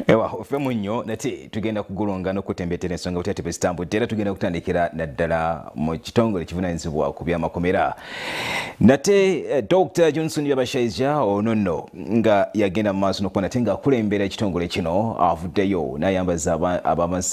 Ewa ofemu nnyo nate tugenda kugulonga n'okutembetera ensonga butya tebezitambudde era tugenda kutandikira naddala mu kitongole kivunaanyizibwa ku byamakomera. Nate Dr. Johnson Byabashaija ono nno nga yagenda mu maaso n'okuba nate ng'akulembera ekitongole kino avuddeyo n'ayambaza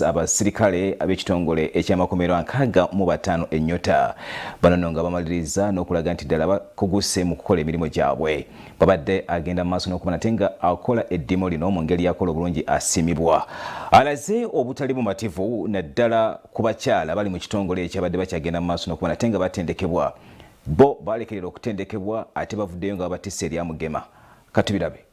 abasirikale ab'ekitongole eky'amakomera 65 ennyota. Bano nno nga bamaliriza n'okulaga nti ddala bakuguse mu kukola emirimu gyabwe. Babadde agenda mu maaso n'okuba nate nga akola eddimo lino mu ngeri yakola obulungi asimibwa. Alaze obutali bumativu naddala ku bakyala bali mu kitongole ekyabadde bakyagenda mu maaso n'okuba nate nga batendekebwa. Bo balekerera okutendekebwa ate bavuddeyo nga batisse eryamugema. Katubirabe.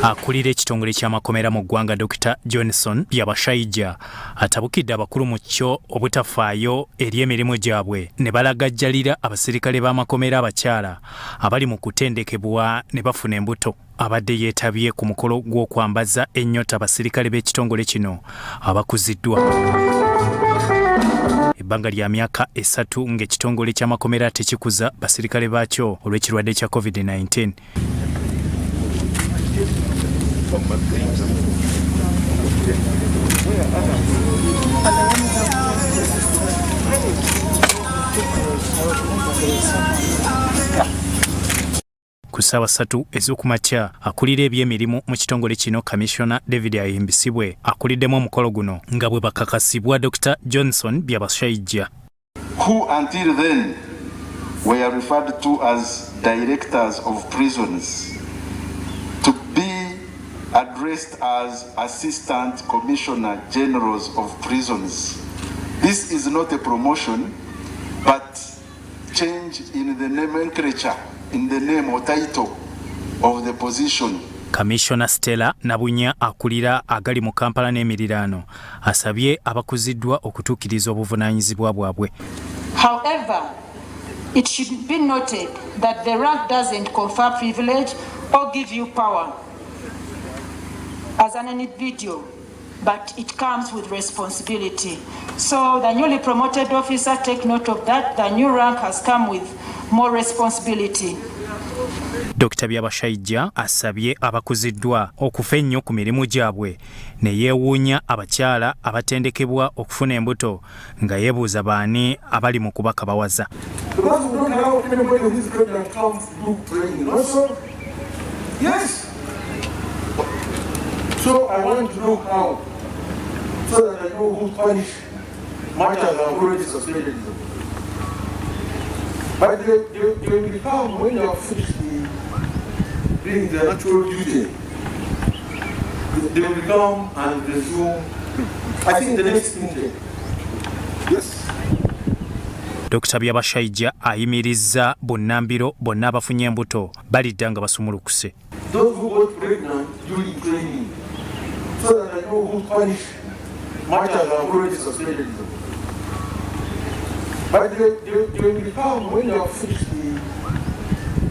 Akulira ekitongole ky'amakomera mu ggwanga Dr. Johnson Byabashaija atabukidde abakulu mu kyo obutafaayo eri emirimu gyabwe ne balagajjalira abasirikale b'amakomera abakyala abali mu kutendekebwa ne bafuna embuto. Abadde yeetabye ku mukolo gw'okwambaza ennyota abasirikale b'ekitongole kino abakuziddwa. Ebbanga lya myaka 3 ng'ekitongole ky'amakomera tekikuza basirikale baakyo olw'ekirwadde kya COVID-19. Ku ssaawa 3 ez'okumakya akulira eby'emirimu mu kitongole kino Commissioner David ayimbisibwe akuliddemu omukolo guno nga bwe bakakasibwa Dr. Johnson Byabashaija. Who until then were referred to as directors of prisons to be addressed as Assistant Commissioner Generals of Prisons. This is not a promotion, but change in the nomenclature, in the name or title of the position. Commissioner Stella Nabunya akulira agali mu Kampala n'emiriraano asabye abakuziddwa okutuukiriza obuvunaanyizibwa bwabwe. However, it should be noted that the rank doesn't confer privilege or give you power as an individual, but it comes with responsibility. So the newly promoted officer, take note of that. The new rank has come with more responsibility. Dr. Byabashaija asabye abakuziddwa okufa ennyo ku mirimu gyabwe ne yeewuunya abakyala abatendekebwa okufuna embuto nga yeebuuza baani abali mu kubakabawaza. Yes. So I want to know how, so that I know who punish much as I've already suspended them. But they will become, when you are finished doing their natural duty, they will become and resume, I think, the next meeting. Yes. Dr. Byabashaija ayimirizza bonnambiro bonna abafunye embuto balidda nga basumulukuse. Those who got pregnant during training, so that I know who punished much as I've already suspended them. But they will become, when you are finished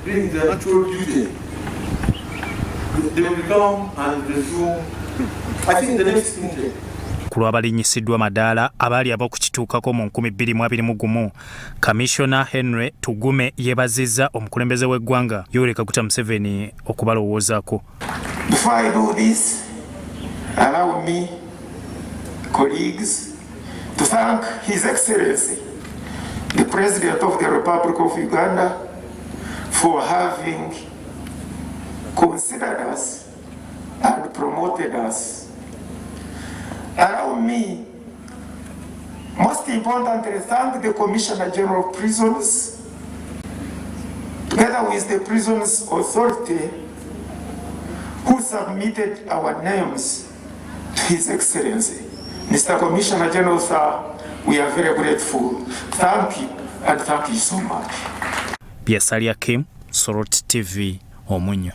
doing their natural duty, they will become and resume, I think, the next meeting. Ku lw'abalinnyissiddwa madaala abaali ab'okukituukako mu 2021, Commissioner Henry Tugume yeebazizza omukulembeze w'eggwanga Yoweri Kaguta Museveni okubalowoozaako. Before I do this, allow me, colleagues, to thank His Excellency, the President of the Republic of Uganda, for having considered us and promoted us. Allow me, most importantly, thank the Commissioner General of Prisons, together with the Prisons Authority, who submitted our names to His Excellency. Mr. Commissioner General, sir, we are very grateful. Thank you, and thank you so much. Byasalya Kim, Sorot TV, Omunyo.